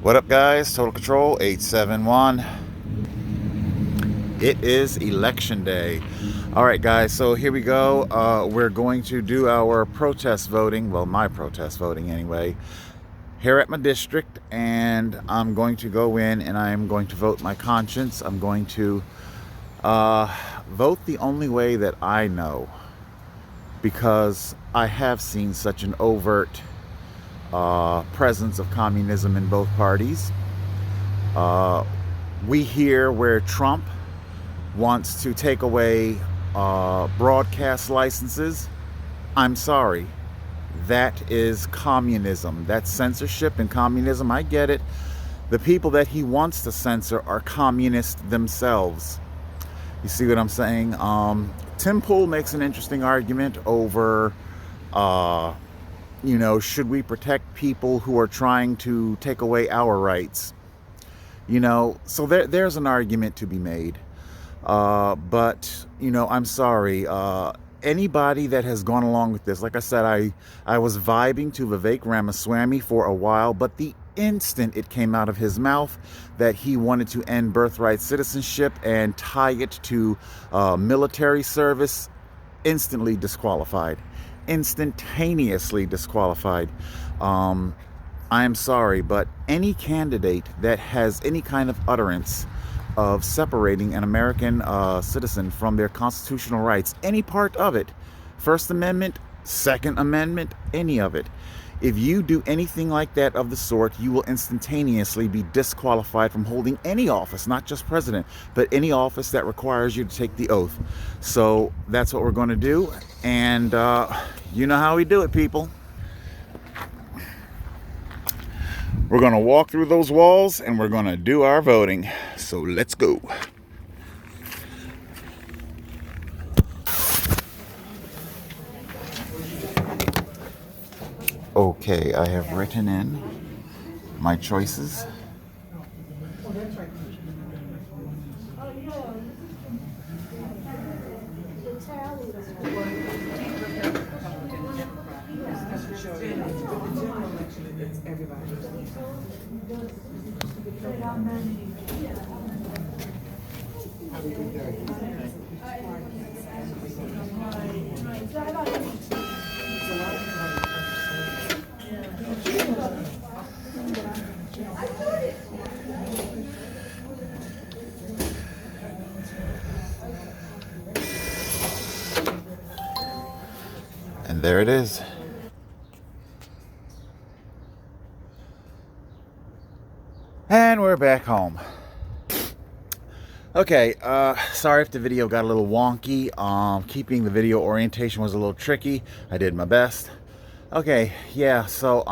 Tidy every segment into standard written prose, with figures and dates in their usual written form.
What up, guys? Total Control 871. It is election day. All right, guys, so here we go. We're going to do our protest voting. Well, my protest voting anyway, here at my district. And I'm going to go in and I'm going to vote my conscience. I'm going to vote the only way that I know, because I have seen such an overt presence of communism in both parties. We hear where Trump wants to take away broadcast licenses. I'm sorry. That is communism. That's censorship and communism. I get it. The people that he wants to censor are communists themselves. You see what I'm saying? Tim Pool makes an interesting argument over should we protect people who are trying to take away our rights? So there's an argument to be made. But I'm sorry. Anybody that has gone along with this, like I said, I was vibing to Vivek Ramaswamy for a while, but the instant it came out of his mouth that he wanted to end birthright citizenship and tie it to military service, instantly disqualified. Instantaneously disqualified. I am sorry, but any candidate that has any kind of utterance of separating an American citizen from their constitutional rights, any part of it, First Amendment, Second Amendment, any of it, if you do anything like that of the sort, you will instantaneously be disqualified from holding any office, not just president, but any office that requires you to take the oath. So that's what we're going to do. And you know how we do it, people. We're going to walk through those walls and we're going to do our voting. So let's go. Okay, I have written in my choices. And there it is. And we're back home. Okay, sorry if the video got a little wonky. Keeping the video orientation was a little tricky. I did my best. Okay, yeah, so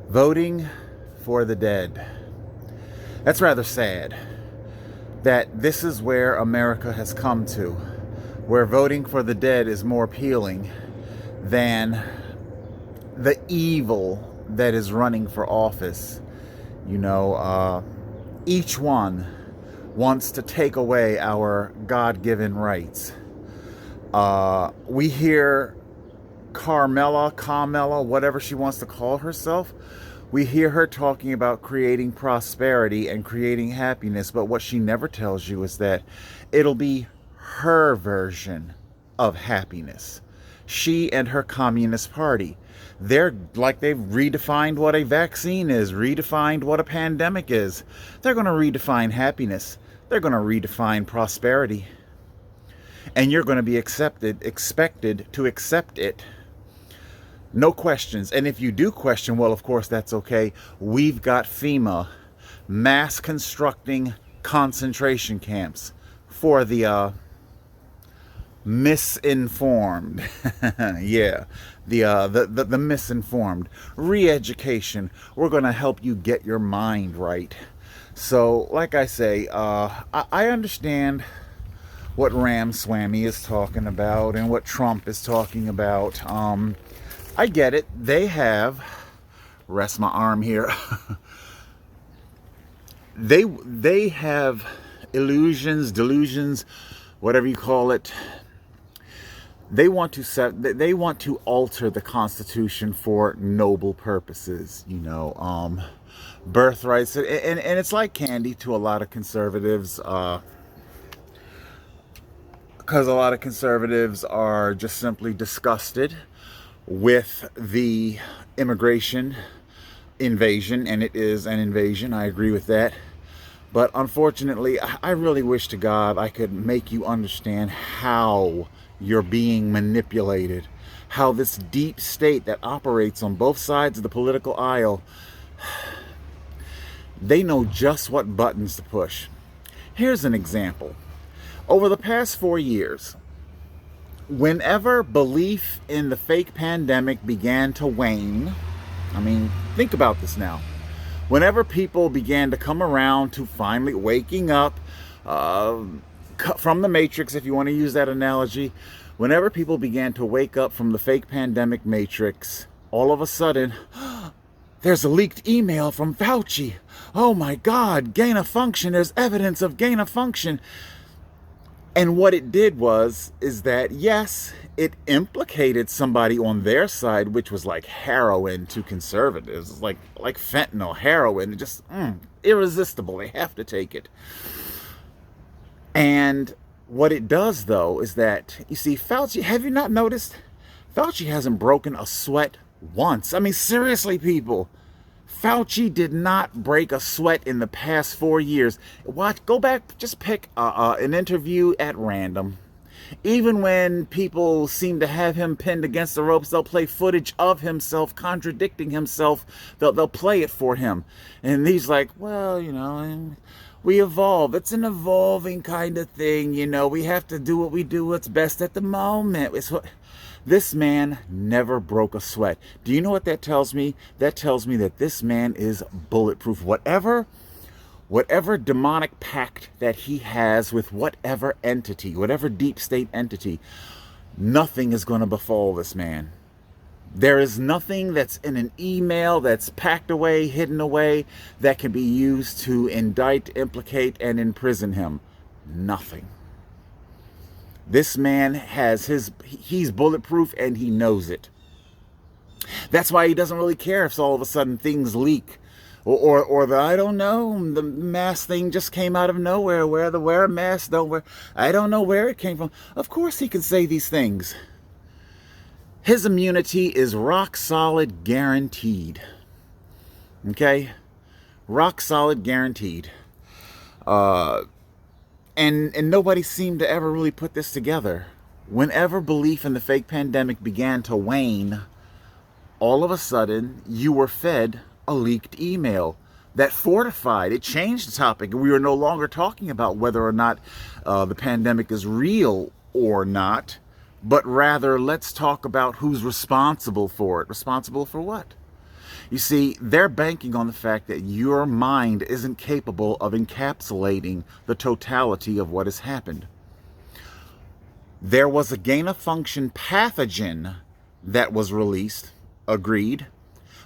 voting for the dead. That's rather sad that this is where America has come to, where voting for the dead is more appealing than the evil that is running for office. Each one wants to take away our God-given rights. We hear Carmela, whatever she wants to call herself, we hear her talking about creating prosperity and creating happiness, but what she never tells you is that it'll be her version of happiness. She and her Communist Party. They've redefined what a vaccine is, redefined what a pandemic is. They're going to redefine happiness. They're going to redefine prosperity. And you're going to be expected to accept it. No questions. And if you do question, well, of course, that's okay. We've got FEMA mass constructing concentration camps for the misinformed. Yeah, the misinformed. Re-education. We're going to help you get your mind right. So, like I say, I understand what Ramaswamy is talking about and what Trump is talking about. I get it. They have, rest my arm here, they have illusions, delusions, whatever you call it. They want to alter the Constitution for noble purposes. birthrights, and it's like candy to a lot of conservatives, because a lot of conservatives are just simply disgusted with the immigration invasion, and it is an invasion. I agree with that. But unfortunately, I really wish to God I could make you understand how you're being manipulated, how this deep state that operates on both sides of the political aisle, they know just what buttons to push. Here's an example. Over the past 4 years, whenever belief in the fake pandemic began to wane, I mean, think about this now. Whenever people began to come around to finally waking up from the matrix, if you want to use that analogy, whenever people began to wake up from the fake pandemic matrix, all of a sudden, there's a leaked email from Fauci. Oh my God, gain of function. There's evidence of gain of function. And what it did is that, yes, it implicated somebody on their side, which was like heroin to conservatives, like fentanyl, heroin, just irresistible. They have to take it. And what it does, though, is that, you see, Fauci, have you not noticed? Fauci hasn't broken a sweat once. I mean, seriously, people. Fauci did not break a sweat in the past 4 years. Go back, just pick an interview at random. Even when people seem to have him pinned against the ropes, they'll play footage of himself contradicting himself. They'll play it for him. And he's like, well, we evolve. It's an evolving kind of thing. We have to do what we do what's best at the moment. This man never broke a sweat. Do you know what that tells me? That tells me that this man is bulletproof. Whatever demonic pact that he has with whatever entity, whatever deep state entity, nothing is going to befall this man. There is nothing that's in an email that's packed away, hidden away, that can be used to indict, implicate, and imprison him. Nothing. This man he's bulletproof, and he knows it. That's why he doesn't really care if all of a sudden things leak. Or I don't know, the mask thing just came out of nowhere. Wear a mask, don't wear. I don't know where it came from. Of course he can say these things. His immunity is rock solid, guaranteed. Okay? Rock solid, guaranteed. And nobody seemed to ever really put this together. Whenever belief in the fake pandemic began to wane, all of a sudden you were fed a leaked email that fortified, it changed the topic. We were no longer talking about whether or not the pandemic is real or not, but rather let's talk about who's responsible for it. Responsible for what? You see, they're banking on the fact that your mind isn't capable of encapsulating the totality of what has happened. There was a gain-of-function pathogen that was released, agreed,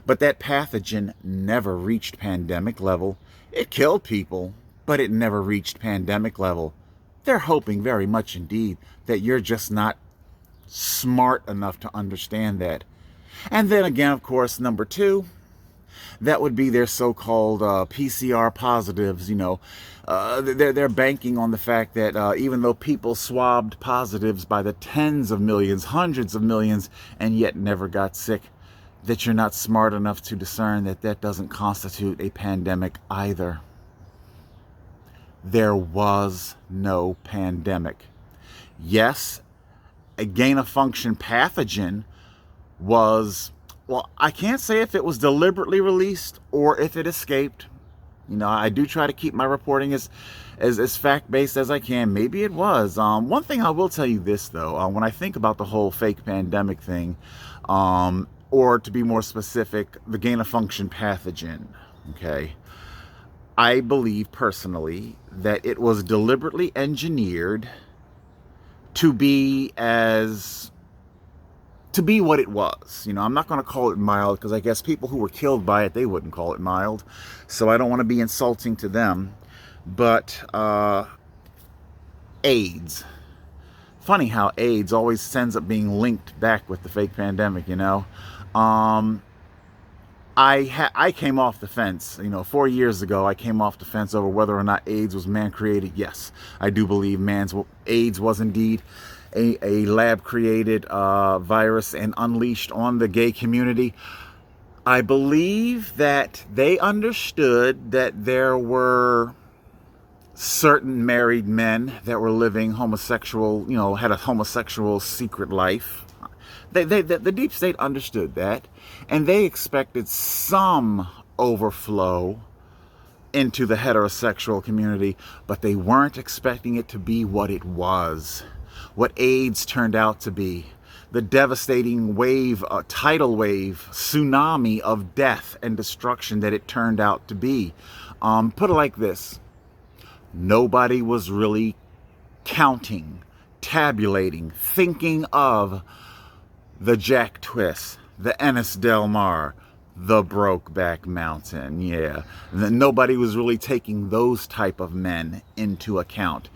but that pathogen never reached pandemic level. It killed people, but it never reached pandemic level. They're hoping very much indeed that you're just not smart enough to understand that. And then again, of course, number two, that would be their so-called PCR positives. They're banking on the fact that even though people swabbed positives by the tens of millions, hundreds of millions, and yet never got sick, that you're not smart enough to discern that that doesn't constitute a pandemic either. There was no pandemic. Yes, a gain-of-function pathogen was, well, I can't say if it was deliberately released or if it escaped. I do try to keep my reporting as fact-based as I can. Maybe it was. One thing I will tell you this, though, when I think about the whole fake pandemic thing, or to be more specific, the gain-of-function pathogen, okay, I believe personally that it was deliberately engineered to be what it was. I'm not going to call it mild, because I guess people who were killed by it, they wouldn't call it mild. So I don't want to be insulting to them. But AIDS. Funny how AIDS always ends up being linked back with the fake pandemic, I I came off the fence. 4 years ago, I came off the fence over whether or not AIDS was man-created. Yes, I do believe AIDS was indeed a lab-created virus and unleashed on the gay community. I believe that they understood that there were certain married men that were living homosexual, had a homosexual secret life. The deep state understood that, and they expected some overflow into the heterosexual community, but they weren't expecting it to be what it was, what AIDS turned out to be. The devastating wave, tidal wave, tsunami of death and destruction that it turned out to be. Put it like this. Nobody was really counting, tabulating, thinking of the Jack Twist, the Ennis Del Mar, the Brokeback Mountain. Yeah, nobody was really taking those type of men into account.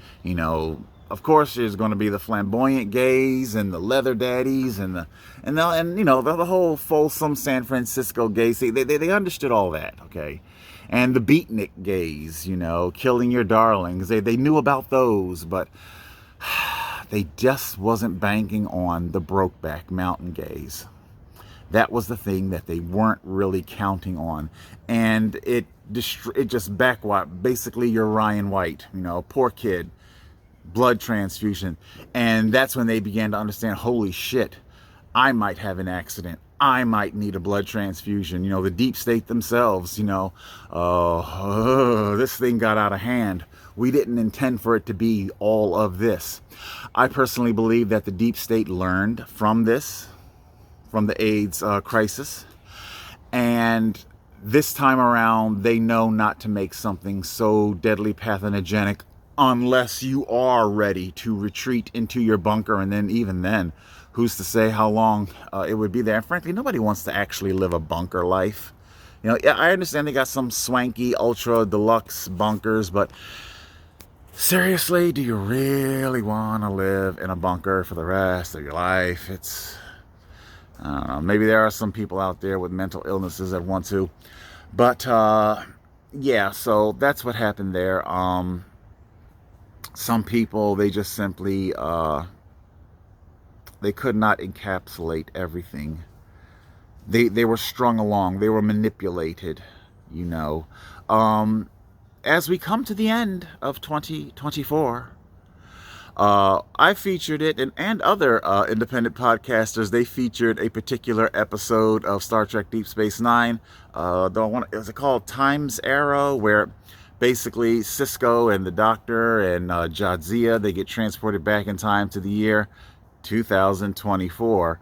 Of course, there's going to be the flamboyant gays and the leather daddies and the whole Folsom San Francisco gays. They understood all that, okay? And the beatnik gays, killing your darlings. They knew about those, but they just wasn't banking on the Brokeback Mountain gays. That was the thing that they weren't really counting on, and it just backwired. Basically, you're Ryan White, poor kid. Blood transfusion. And that's when they began to understand, holy shit, I might have an accident. I might need a blood transfusion. The deep state themselves, this thing got out of hand. We didn't intend for it to be all of this. I personally believe that the deep state learned from this, from the AIDS crisis. And this time around, they know not to make something so deadly pathogenic unless you are ready to retreat into your bunker. And then even then, who's to say how long it would be there? And frankly, nobody wants to actually live a bunker life. Yeah, I understand they got some swanky, ultra deluxe bunkers, but seriously, do you really want to live in a bunker for the rest of your life? I don't know, maybe there are some people out there with mental illnesses that want to, but yeah, so that's what happened there. Some people, they just simply, they could not encapsulate everything. They were strung along. They were manipulated, As we come to the end of 2024, I featured it, and other independent podcasters, they featured a particular episode of Star Trek Deep Space Nine. Is it called Time's Arrow, where basically Cisco and the Doctor and Jadzia, they get transported back in time to the year 2024.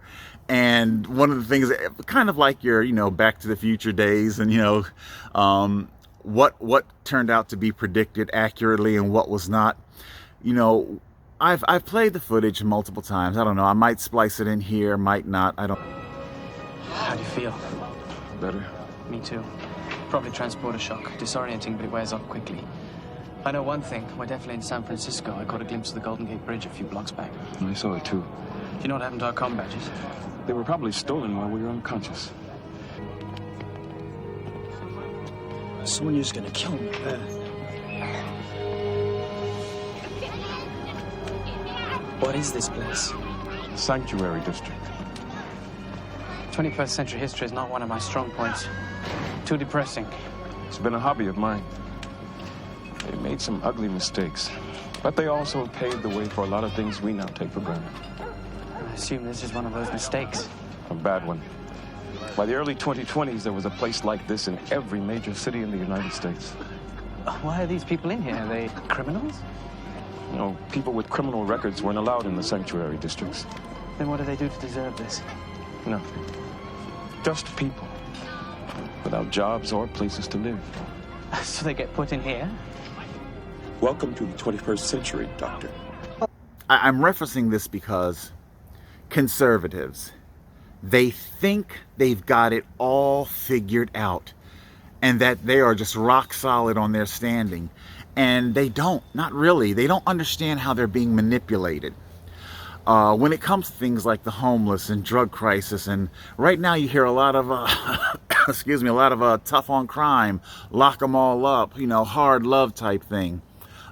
And one of the things, kind of like your, Back to the Future days, and, what turned out to be predicted accurately and what was not. I've played the footage multiple times. I don't know. I might splice it in here, might not. I don't. How do you feel? Better. Me too. Probably transporter shock. Disorienting, but it wears off quickly. I know one thing. We're definitely in San Francisco. I caught a glimpse of the Golden Gate Bridge a few blocks back. I saw it too. Do you know what happened to our comm badges? They were probably stolen while we were unconscious. Someone is gonna kill me. What is this place? Sanctuary District. 21st century history is not one of my strong points. Too depressing. It's been a hobby of mine. They made some ugly mistakes, but they also paved the way for a lot of things we now take for granted. I assume this is one of those mistakes. A bad one. By the early 2020s, there was a place like this in every major city in the United States. Why are these people in here? Are they criminals? People with criminal records weren't allowed in the sanctuary districts. Then what do they do to deserve this? Nothing. Just people. Without jobs or places to live. So they get put in here? Welcome to the 21st century, Doctor. I'm referencing this because conservatives, they think they've got it all figured out and that they are just rock solid on their standing. And they don't, not really. They don't understand how they're being manipulated. when it comes to things like the homeless and drug crisis, and right now you hear a lot of, excuse me, a lot of tough on crime, lock them all up, you know, hard love type thing.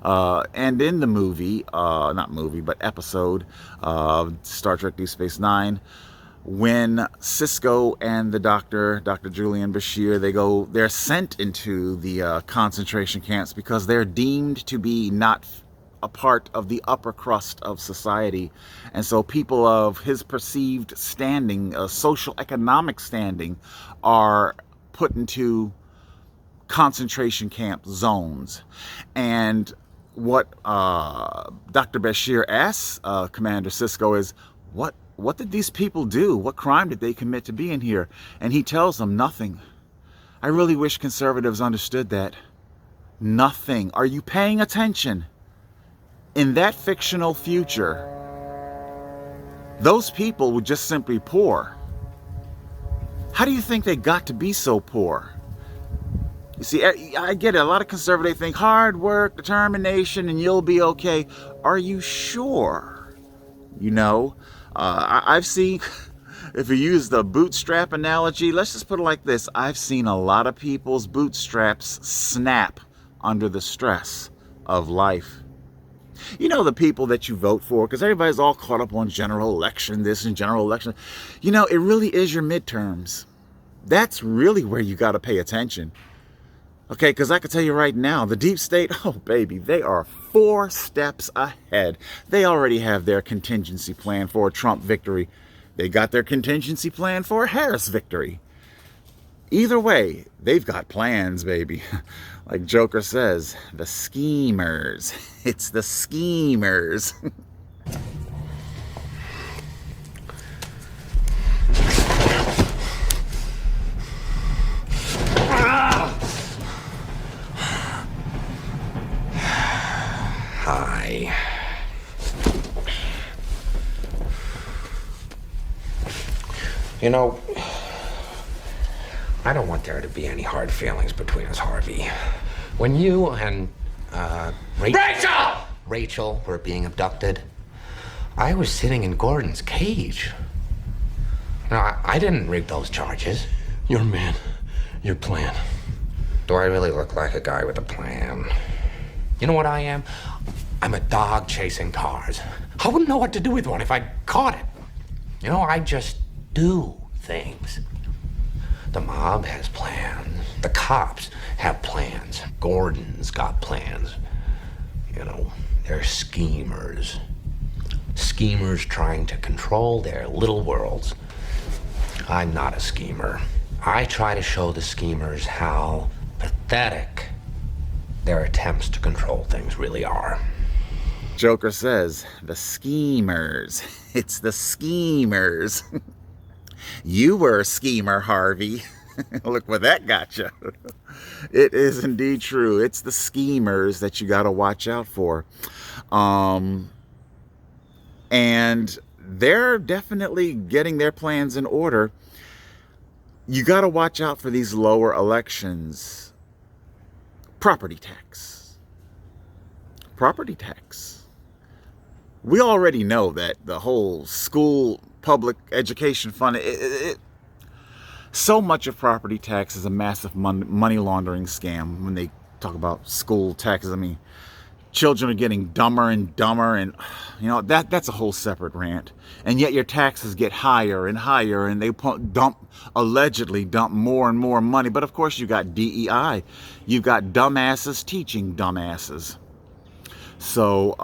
And in the movie, not movie, but episode of Star Trek Deep Space Nine, when Sisko and the Dr. Julian Bashir, they're sent into the concentration camps because they're deemed to be not a part of the upper crust of society. And so people of his perceived standing, social economic standing, are put into concentration camp zones. And what Dr. Bashir asks Commander Sisko is, what did these people do? What crime did they commit to be in here? And he tells them, nothing. I really wish conservatives understood that. Nothing. Are you paying attention? In that fictional future, those people were just simply poor. How do you think they got to be so poor? You see, I get it. A lot of conservatives think hard work, determination, and you'll be okay. Are you sure? You know, I've seen, if you use the bootstrap analogy, let's just put it like this. I've seen a lot of people's bootstraps snap under the stress of life. You know, the people that you vote for, because everybody's all caught up on general election, this and general election. You know, it really is your midterms. That's really where you got to pay attention. Okay, because I can tell you right now, the deep state, oh baby, they are 4 steps ahead. They already have their contingency plan for a Trump victory. They got their contingency plan for a Harris victory. Either way, they've got plans, baby. Like Joker says, the schemers. It's the schemers. Hi. You know, I don't want there to be any hard feelings between us, Harvey. When you and, Rachel were being abducted, I was sitting in Gordon's cage. No, I didn't rig those charges. Your man, your plan. Do I really look like a guy with a plan? You know what I am? I'm a dog chasing cars. I wouldn't know what to do with one if I caught it. You know, I just do things. The mob has plans. The cops have plans. Gordon's got plans. You know, they're schemers. Schemers trying to control their little worlds. I'm not a schemer. I try to show the schemers how pathetic their attempts to control things really are. Joker says, the schemers. It's the schemers. You were a schemer, Harvey. Look where that got you. It is indeed true. It's the schemers that you got to watch out for. And they're definitely getting their plans in order. You got to watch out for these lower elections. Property tax. Property tax. We already know that the whole school public education fund, so much of property tax is a massive money laundering scam. When they talk about school taxes, I mean, children are getting dumber and dumber, and you know, that's a whole separate rant. And yet your taxes get higher and higher, and they allegedly dump more and more money. But of course you got DEI. You've got dumbasses teaching dumbasses. So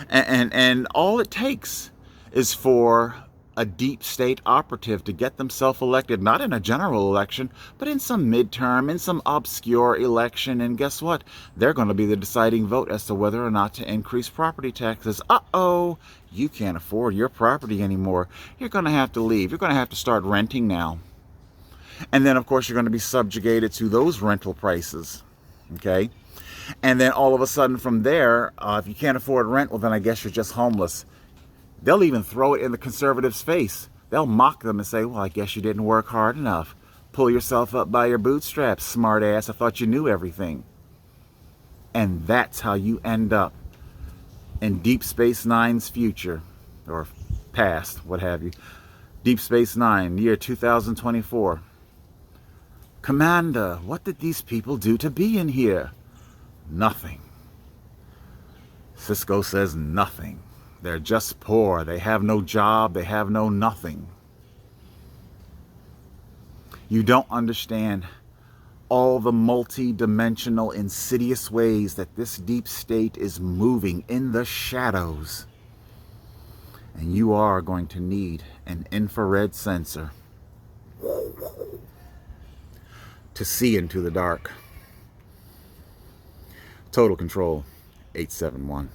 and all it takes is for a deep state operative to get themselves elected, not in a general election, but in some midterm, in some obscure election. And guess what? They're going to be the deciding vote as to whether or not to increase property taxes. Uh-oh, you can't afford your property anymore. You're going to have to leave. You're going to have to start renting now. And then, of course, you're going to be subjugated to those rental prices. Okay? And then all of a sudden from there, if you can't afford rent, well, then I guess you're just homeless. They'll even throw it in the conservatives' face. They'll mock them and say, well, I guess you didn't work hard enough. Pull yourself up by your bootstraps, smart ass. I thought you knew everything. And that's how you end up in Deep Space Nine's future, or past, what have you. Deep Space Nine, year 2024. Commander, what did these people do to be in here? Nothing. Sisko says nothing. They're just poor. They have no job. They have no nothing. You don't understand all the multi-dimensional, insidious ways that this deep state is moving in the shadows. And you are going to need an infrared sensor to see into the dark. Total Control 871.